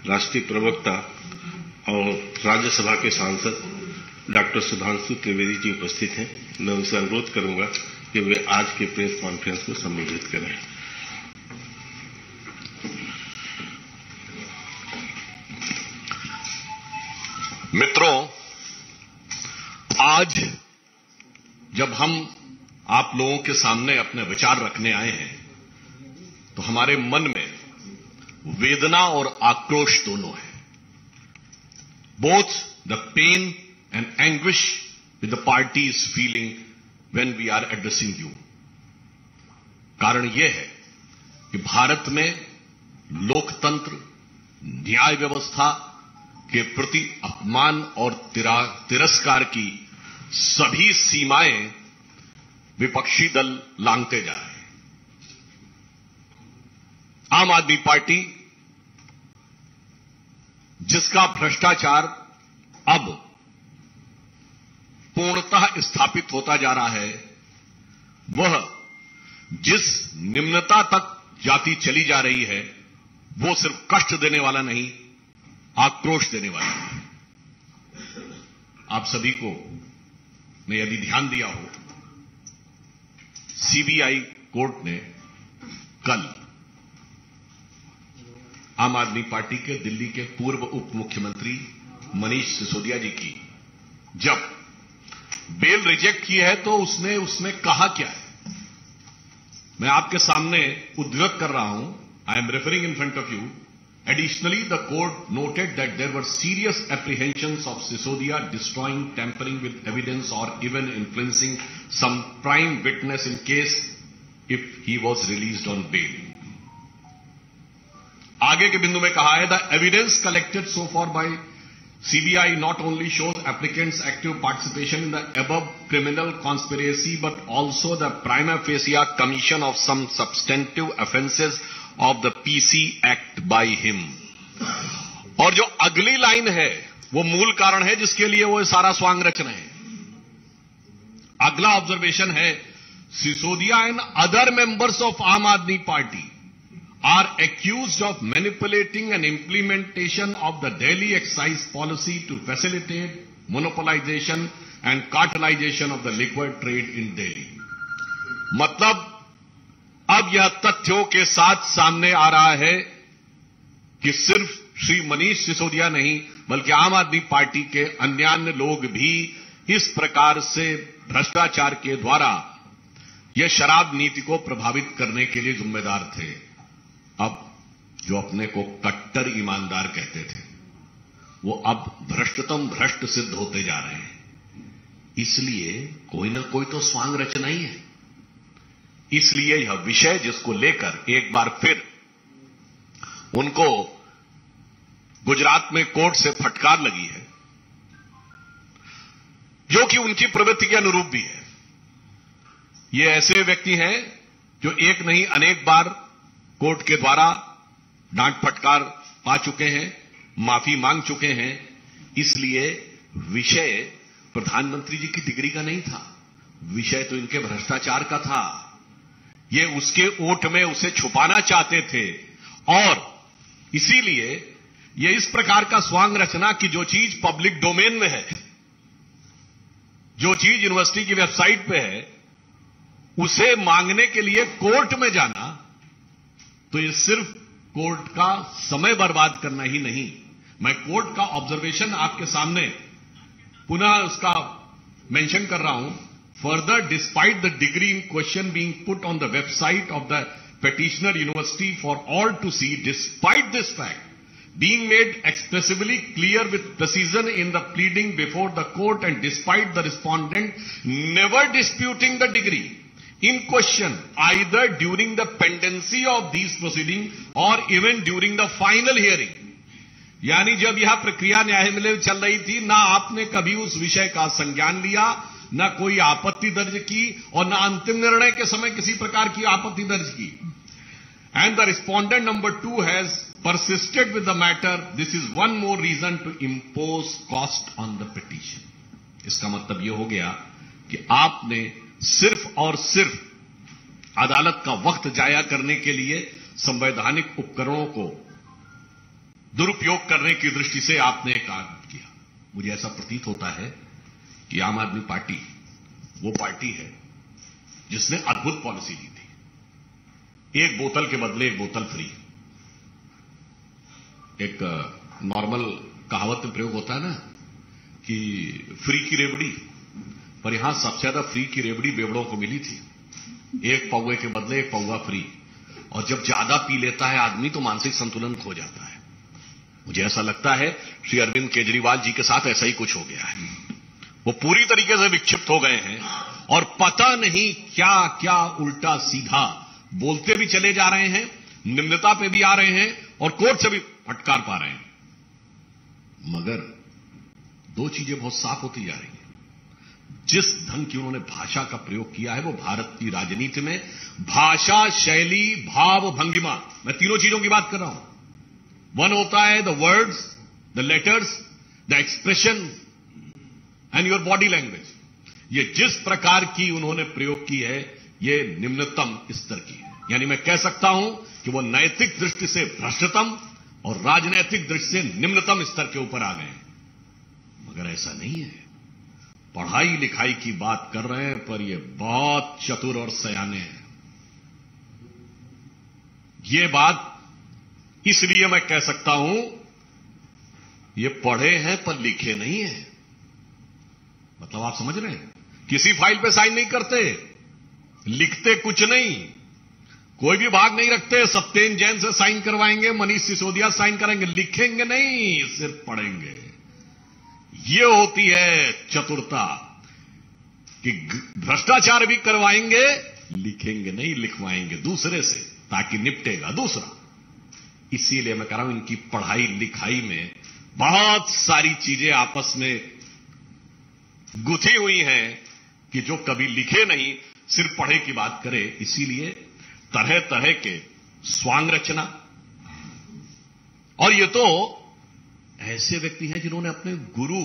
राष्ट्रीय प्रवक्ता और राज्यसभा के सांसद डॉक्टर सुधांशु त्रिवेदी जी उपस्थित हैं। मैं उनसे अनुरोध करूंगा कि वे आज के प्रेस कॉन्फ्रेंस को संबोधित करें। मित्रों, आज जब हम आप लोगों के सामने अपने विचार रखने आए हैं तो हमारे मन में वेदना और आक्रोश दोनों है। Both the pain and anguish with the party is feeling when we are addressing you. कारण यह है कि भारत में लोकतंत्र, न्याय व्यवस्था के प्रति अपमान और तिरस्कार की सभी सीमाएं विपक्षी दल लांघते जा रहे हैं। आम आदमी पार्टी, जिसका भ्रष्टाचार अब पूर्णतः स्थापित होता जा रहा है, वह जिस निम्नता तक जाती चली जा रही है, वो सिर्फ कष्ट देने वाला नहीं, आक्रोश देने वाला है। आप सभी को ने यदि ध्यान दिया हो, सीबीआई कोर्ट ने कल आम आदमी पार्टी के दिल्ली के पूर्व उप मुख्यमंत्री मनीष सिसोदिया जी की जब बेल रिजेक्ट की है तो उसमें कहा क्या है, मैं आपके सामने उद्धृत कर रहा हूं। I am referring in front of you. Additionally, the court noted that there were serious apprehensions of Sisodia destroying, tampering with evidence or even influencing some prime witness in case if he was released on bail. आगे के बिंदु में कहा है, the evidence collected so far by CBI not only shows applicants' active participation in the above criminal conspiracy but also the prima facie commission of some substantive offences of the PC Act by him। और जो अगली line है वो मूल कारण है जिसके लिए वो सारा स्वांग रच रहे हैं। अगला ऑब्जर्वेशन है, Sisodia and other members of Aam Aadmi party are accused of manipulating and implementation of the Delhi excise policy to facilitate monopolization and cartelization of the liquid trade in Delhi. मतलब अब यह तथ्यों के साथ सामने आ रहा है कि सिर्फ श्री मनीष सिसोदिया नहीं बल्कि आम आदमी पार्टी के अन्य लोग भी इस प्रकार से भ्रष्टाचार के द्वारा यह शराब नीति को प्रभावित करने के लिए जिम्मेदार थे। अब जो अपने को कट्टर ईमानदार कहते थे वो अब भ्रष्टतम भ्रष्ट सिद्ध होते जा रहे हैं। इसलिए कोई ना कोई तो स्वांग रचना ही है। इसलिए यह विषय जिसको लेकर एक बार फिर उनको गुजरात में कोर्ट से फटकार लगी है, जो कि उनकी प्रवृत्ति के अनुरूप भी है। ये ऐसे व्यक्ति हैं जो एक नहीं अनेक बार कोर्ट के द्वारा डांट फटकार पा चुके हैं, माफी मांग चुके हैं। इसलिए विषय प्रधानमंत्री जी की डिग्री का नहीं था, विषय तो इनके भ्रष्टाचार का था। ये उसके ओट में उसे छुपाना चाहते थे और इसीलिए ये इस प्रकार का स्वांग रचना कि जो चीज पब्लिक डोमेन में है, जो चीज यूनिवर्सिटी की वेबसाइट पे है, उसे मांगने के लिए कोर्ट में जाना, तो ये सिर्फ कोर्ट का समय बर्बाद करना ही नहीं। मैं कोर्ट का ऑब्जर्वेशन आपके सामने पुनः उसका मेंशन कर रहा हूं। Further, despite the degree in question being put on the website of the petitioner university for all to see, despite this fact being made expressively clear with precision in the pleading before the court and despite the respondent never disputing the degree in question either during the pendency of these proceedings or even during the final hearing, यानी जब यह प्रक्रिया न्यायालय में चल रही थी, ना आपने कभी उस विषय का संज्ञान लिया, न कोई आपत्ति दर्ज की और न अंतिम निर्णय के समय किसी प्रकार की आपत्ति दर्ज की। And the respondent number 2 has persisted with the matter. This is one more reason to impose cost on the petition. इसका मतलब यह हो गया कि आपने सिर्फ और सिर्फ अदालत का वक्त जाया करने के लिए संवैधानिक उपकरणों को दुरुपयोग करने की दृष्टि से आपने काम किया। मुझे ऐसा प्रतीत होता है कि आम आदमी पार्टी वो पार्टी है जिसने अद्भुत पॉलिसी दी थी, एक बोतल के बदले एक बोतल फ्री। एक नॉर्मल कहावत में प्रयोग होता है ना कि फ्री की रेवड़ी, पर यहां सबसे ज्यादा फ्री की रेवड़ी बेवड़ों को मिली थी, एक पौवे के बदले एक पौवा फ्री। और जब ज्यादा पी लेता है आदमी तो मानसिक संतुलन खो जाता है। मुझे ऐसा लगता है श्री अरविंद केजरीवाल जी के साथ ऐसा ही कुछ हो गया है। वो पूरी तरीके से विक्षिप्त हो गए हैं और पता नहीं क्या क्या उल्टा सीधा बोलते भी चले जा रहे हैं, निम्नता पे भी आ रहे हैं और कोर्ट से भी फटकार पा रहे हैं। मगर दो चीजें बहुत साफ होती जा रही हैं। जिस ढंग की उन्होंने भाषा का प्रयोग किया है वो भारत की राजनीति में भाषा, शैली, भाव, भंगिमा, मैं तीनों चीजों की बात कर रहा हूं। वन होता है the words, the letters, the expression and your body language. ये जिस प्रकार की उन्होंने प्रयोग की है ये निम्नतम स्तर की है। यानी मैं कह सकता हूं कि वो नैतिक दृष्टि से भ्रष्टतम और राजनैतिक दृष्टि से निम्नतम स्तर के ऊपर आ गए। मगर ऐसा नहीं है। पढ़ाई लिखाई की बात कर रहे हैं पर ये बहुत चतुर और सयाने हैं। ये बात इसलिए मैं कह सकता हूं, ये पढ़े हैं पर लिखे नहीं है। मतलब आप समझ रहे हैं, किसी फाइल पे साइन नहीं करते, लिखते कुछ नहीं, कोई भी भाग नहीं रखते। सत्येन जैन से साइन करवाएंगे, मनीष सिसोदिया साइन करेंगे, लिखेंगे नहीं, सिर्फ पढ़ेंगे। ये होती है चतुरता कि भ्रष्टाचार भी करवाएंगे, लिखेंगे नहीं, लिखवाएंगे दूसरे से ताकि निपटेगा दूसरा। इसीलिए मैं कह रहा हूं इनकी पढ़ाई लिखाई में बहुत सारी चीजें आपस में गुथी हुई हैं कि जो कभी लिखे नहीं, सिर्फ पढ़े की बात करे। इसीलिए तरह तरह के स्वांग रचना। और ये तो ऐसे व्यक्ति हैं जिन्होंने अपने गुरु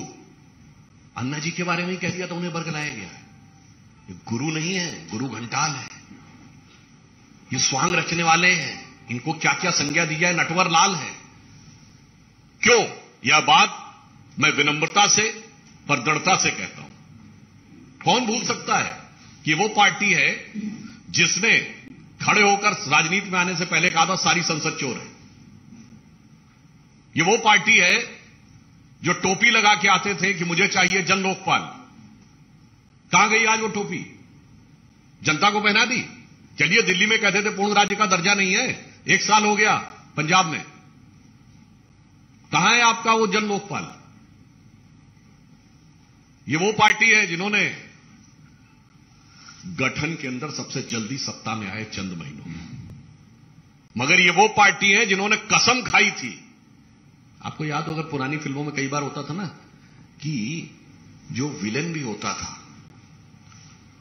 अन्ना जी के बारे में ही कह दिया तो उन्हें बरगलाया गया है। ये गुरु नहीं है, गुरु घंटाल है। ये स्वांग रचने वाले हैं। इनको क्या क्या संज्ञा दी जाए, नटवर लाल है। क्यों? यह बात मैं विनम्रता से पर दृढ़ता से कहता हूं। कौन भूल सकता है कि वो पार्टी है जिसने खड़े होकर राजनीति में आने से पहले कहा था सारी संसद चोर है। ये वो पार्टी है जो टोपी लगा के आते थे कि मुझे चाहिए जन लोकपाल। कहां गई आज वो टोपी? जनता को पहना दी। चलिए दिल्ली में कहते थे पूर्ण राज्य का दर्जा नहीं है, 1 साल हो गया पंजाब में, कहां है आपका वो जन लोकपाल? ये वो पार्टी है जिन्होंने गठन के अंदर सबसे जल्दी सत्ता में आए चंद महीनों में। मगर ये वो पार्टी है जिन्होंने कसम खाई थी। आपको याद हो, अगर पुरानी फिल्मों में कई बार होता था ना कि जो विलेन भी होता था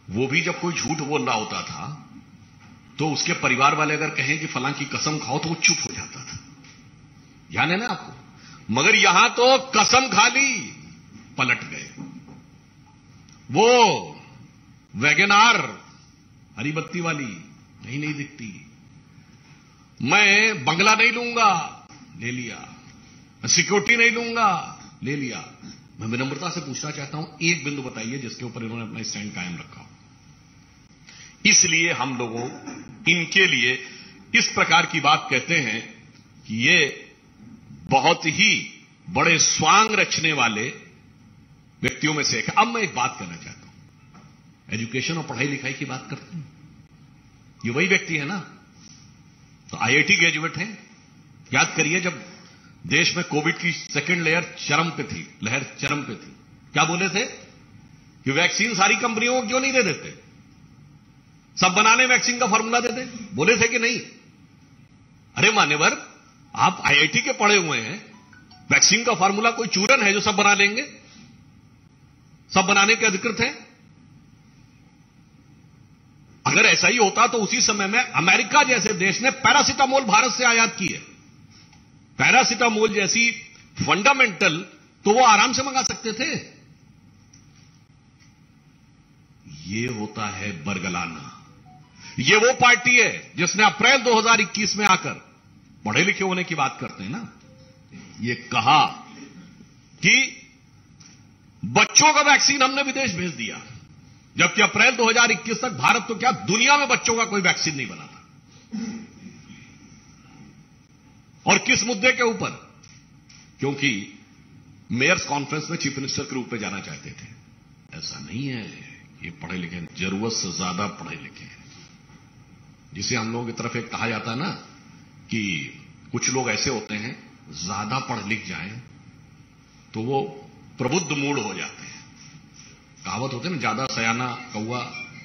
वो भी जब कोई झूठ बोल रहा होता था तो उसके परिवार वाले अगर कहें कि फलां की कसम खाओ तो वो चुप हो जाता था। याद है ना आपको? मगर यहां तो कसम खा ली, पलट गए। वो वैगनार हरी बत्ती वाली नहीं दिखती। मैं बंगला नहीं लूंगा, ले लिया। मैं सिक्योरिटी नहीं लूंगा, ले लिया। मैं विनम्रता से पूछना चाहता हूं, एक बिंदु बताइए जिसके ऊपर इन्होंने अपना स्टैंड कायम रखा। इसलिए हम लोगों इनके लिए इस प्रकार की बात कहते हैं कि ये बहुत ही बड़े स्वांग रचने वाले व्यक्तियों में से एक है। अब मैं एक बात करना चाहता हूं, एजुकेशन और पढ़ाई लिखाई की बात करते हैं। ये वही व्यक्ति है ना, तो आईआईटी ग्रेजुएट हैं। याद करिए जब देश में कोविड की सेकेंड लहर चरम पे थी, क्या बोले थे कि वैक्सीन सारी कंपनियों को क्यों नहीं दे देते, सब बनाने वैक्सीन का फॉर्मूला दे दे, बोले थे कि नहीं? अरे मान्यवर, आप आईआईटी के पढ़े हुए हैं, वैक्सीन का फॉर्मूला कोई चूरन है जो सब बना लेंगे? सब बनाने के अधिकृत हैं। अगर ऐसा ही होता तो उसी समय में अमेरिका जैसे देश ने पैरासिटामोल भारत से आयात की है। पैरासिटामोल जैसी फंडामेंटल तो वो आराम से मंगा सकते थे। ये होता है बरगलाना। ये वो पार्टी है जिसने अप्रैल 2021 में आकर, पढ़े लिखे होने की बात करते हैं ना, ये कहा कि बच्चों का वैक्सीन हमने विदेश भेज दिया, जबकि अप्रैल 2021 तक भारत तो क्या दुनिया में बच्चों का कोई वैक्सीन नहीं बना था। और किस मुद्दे के ऊपर? क्योंकि मेयर्स कॉन्फ्रेंस में चीफ मिनिस्टर के रूप में जाना चाहते थे। ऐसा नहीं है, ये पढ़े लिखे, जरूरत से ज्यादा पढ़े लिखे हैं। जिसे हम लोगों की तरफ एक कहा जाता है ना कि कुछ लोग ऐसे होते हैं, ज्यादा पढ़ लिख जाएं तो वो प्रबुद्ध मूड हो जाते हैं। कहावत होती है ना, ज्यादा सयाना कौवा,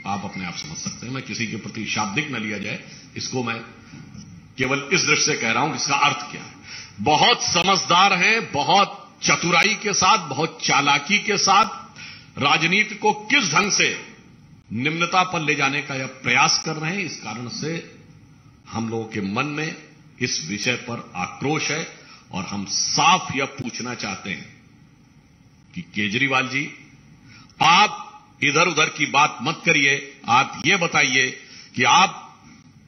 आप अपने आप समझ सकते हैं। मैं किसी के प्रति शाब्दिक न लिया जाए, इसको मैं केवल इस दृष्टि से कह रहा हूं कि इसका अर्थ क्या है। बहुत समझदार हैं, बहुत चतुराई के साथ, बहुत चालाकी के साथ राजनीति को किस ढंग से निम्नता पर ले जाने का यह प्रयास कर रहे हैं। इस कारण से हम लोगों के मन में इस विषय पर आक्रोश है और हम साफ यह पूछना चाहते हैं कि केजरीवाल जी, आप इधर उधर की बात मत करिए। आप ये बताइए कि आप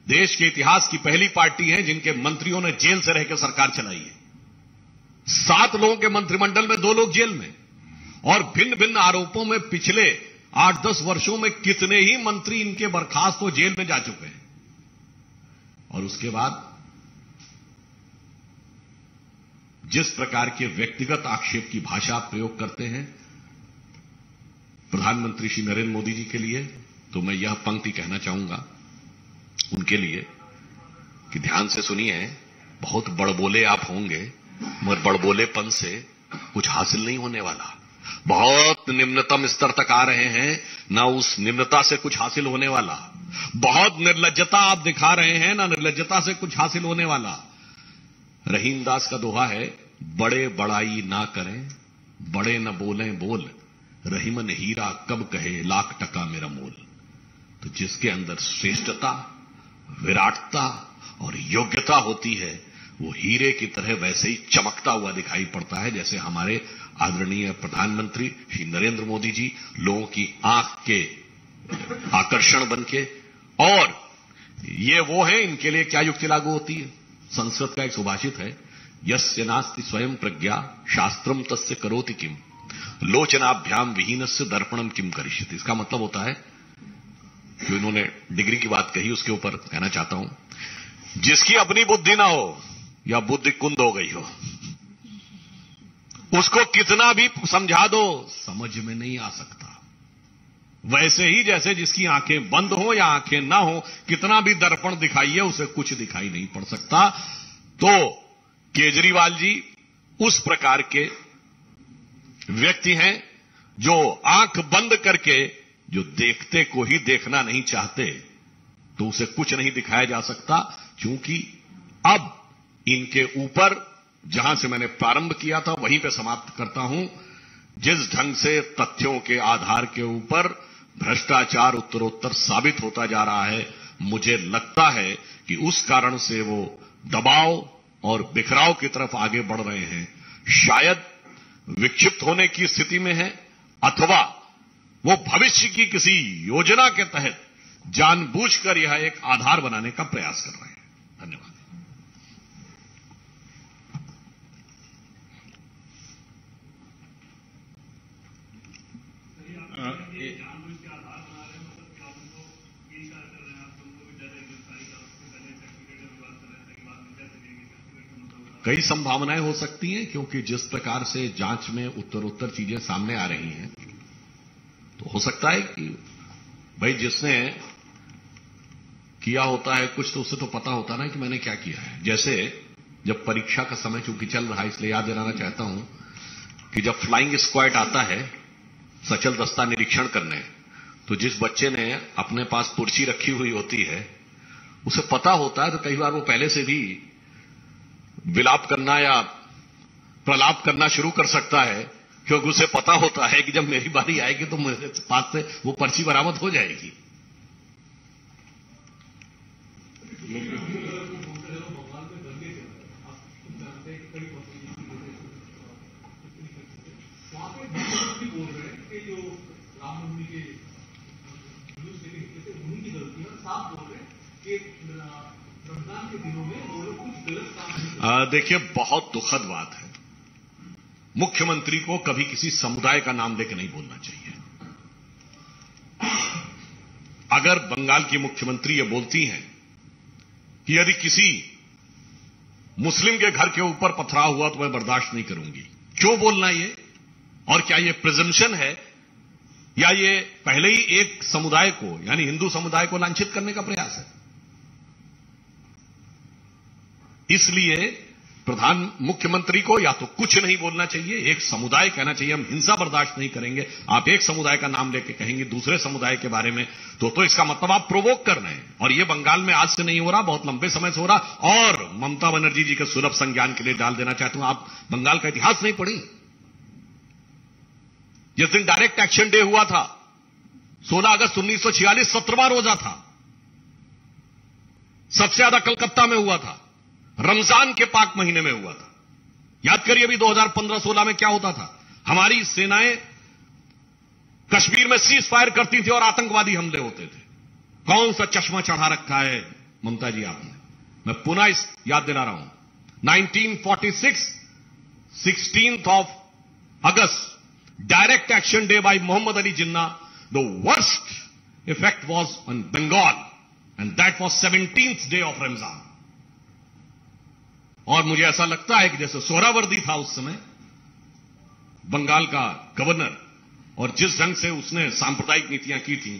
देश के इतिहास की पहली पार्टी हैं जिनके मंत्रियों ने जेल से रहकर सरकार चलाई है। 7 लोगों के मंत्रिमंडल में 2 लोग जेल में, और भिन्न भिन्न आरोपों में पिछले 8-10 वर्षों में कितने ही मंत्री इनके बर्खास्त हो जेल में जा चुके हैं। और उसके बाद जिस प्रकार के व्यक्तिगत आक्षेप की भाषा आप प्रयोग करते हैं प्रधानमंत्री श्री नरेंद्र मोदी जी के लिए, तो मैं यह पंक्ति कहना चाहूंगा उनके लिए कि ध्यान से सुनिए। बहुत बड़बोले आप होंगे, मगर बड़बोलेपन से कुछ हासिल नहीं होने वाला। बहुत निम्नतम स्तर तक आ रहे हैं, ना उस निम्नता से कुछ हासिल होने वाला। बहुत निर्लज्जता आप दिखा रहे हैं, ना निर्लज्जता से कुछ हासिल होने वाला। रहीम दास का दोहा है, बड़े बड़ाई ना करें, बड़े न बोलें बोल, रहीमन हीरा कब कहे लाख टका मेरा मोल। तो जिसके अंदर श्रेष्ठता, विराटता और योग्यता होती है, वो हीरे की तरह वैसे ही चमकता हुआ दिखाई पड़ता है, जैसे हमारे आदरणीय प्रधानमंत्री श्री नरेंद्र मोदी जी लोगों की आंख के आकर्षण बनके। और ये वो है, इनके लिए क्या युक्ति लागू होती है। संस्कृत का एक सुभाषित है, यस्य नास्ति स्वयं प्रज्ञा शास्त्रम तस्य करोति किम, लोचनाभ्याम विहीनस्य दर्पणम किम करिष्यति। इसका मतलब होता है, जो इन्होंने डिग्री की बात कही उसके ऊपर कहना चाहता हूं, जिसकी अपनी बुद्धि ना हो या बुद्धि कुंद हो गई हो, उसको कितना भी समझा दो समझ में नहीं आ सकता। वैसे ही जैसे जिसकी आंखें बंद हो या आंखें ना हो, कितना भी दर्पण दिखाइए उसे कुछ दिखाई नहीं पड़ सकता। तो केजरीवाल जी उस प्रकार के व्यक्ति हैं जो आंख बंद करके, जो देखते को ही देखना नहीं चाहते, तो उसे कुछ नहीं दिखाया जा सकता। क्योंकि अब इनके ऊपर, जहां से मैंने प्रारंभ किया था वहीं पे समाप्त करता हूं, जिस ढंग से तथ्यों के आधार के ऊपर भ्रष्टाचार उत्तरोत्तर साबित होता जा रहा है, मुझे लगता है कि उस कारण से वो दबाव और बिखराव की तरफ आगे बढ़ रहे हैं। शायद विक्षिप्त होने की स्थिति में है, अथवा वो भविष्य की किसी योजना के तहत जानबूझकर यह एक आधार बनाने का प्रयास कर रहे हैं। धन्यवाद। कई संभावनाएं हो सकती हैं, क्योंकि जिस प्रकार से जांच में उत्तरोत्तर चीजें सामने आ रही हैं, तो हो सकता है कि भाई जिसने किया होता है कुछ, तो उसे तो पता होता ना कि मैंने क्या किया है। जैसे जब परीक्षा का समय चूंकि चल रहा है, इसलिए याद दिलाना चाहता हूं कि जब फ्लाइंग स्क्वाड आता है सचल दस्ता निरीक्षण करने, तो जिस बच्चे ने अपने पास कुर्सी रखी हुई होती है उसे पता होता है, तो कई बार वो पहले से भी विलाप करना या प्रलाप करना शुरू कर सकता है, क्योंकि उसे पता होता है कि जब मेरी बारी आएगी तो मेरे पास से वो पर्ची बरामद हो जाएगी। देखिए, बहुत दुखद बात है मुख्यमंत्री को कभी किसी समुदाय का नाम लेकर नहीं बोलना चाहिए। अगर बंगाल की मुख्यमंत्री ये बोलती हैं कि यदि किसी मुस्लिम के घर के ऊपर पथराव हुआ तो मैं बर्दाश्त नहीं करूंगी, क्यों बोलना ये? और क्या ये प्रिजम्पशन है या ये पहले ही एक समुदाय को यानी हिंदू समुदाय को लांछित करने का प्रयास है? इसलिए मुख्यमंत्री को या तो कुछ नहीं बोलना चाहिए, एक समुदाय कहना चाहिए हम हिंसा बर्दाश्त नहीं करेंगे। आप एक समुदाय का नाम लेके कहेंगे दूसरे समुदाय के बारे में तो इसका मतलब आप प्रोवोक कर रहे हैं। और ये बंगाल में आज से नहीं हो रहा, बहुत लंबे समय से हो रहा। और ममता बनर्जी जी के सुलभ संज्ञान के लिए डाल देना चाहता हूं, आप बंगाल का इतिहास नहीं पढ़ी। जिस दिन डायरेक्ट एक्शन डे हुआ था 16 अगस्त 1946, 17वां रोजा था, सबसे ज्यादा कलकत्ता में हुआ था, रमजान के पाक महीने में हुआ था। याद करिए अभी 2015-16 में क्या होता था। हमारी सेनाएं कश्मीर में सीज फायर करती थी और आतंकवादी हमले होते थे। कौन सा चश्मा चढ़ा रखा है ममता जी आपने? मैं पुनः याद दिला रहा हूं, 1946 16th of August, direct action day by Muhammad Ali Jinnah, the worst effect was on Bengal and that was 17th day of Ramzan। और मुझे ऐसा लगता है कि जैसे सोहरावर्दी था उस समय बंगाल का गवर्नर, और जिस ढंग से उसने सांप्रदायिक नीतियां की थी,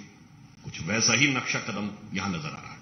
कुछ वैसा ही नक्शा कदम यहां नजर आ रहा है।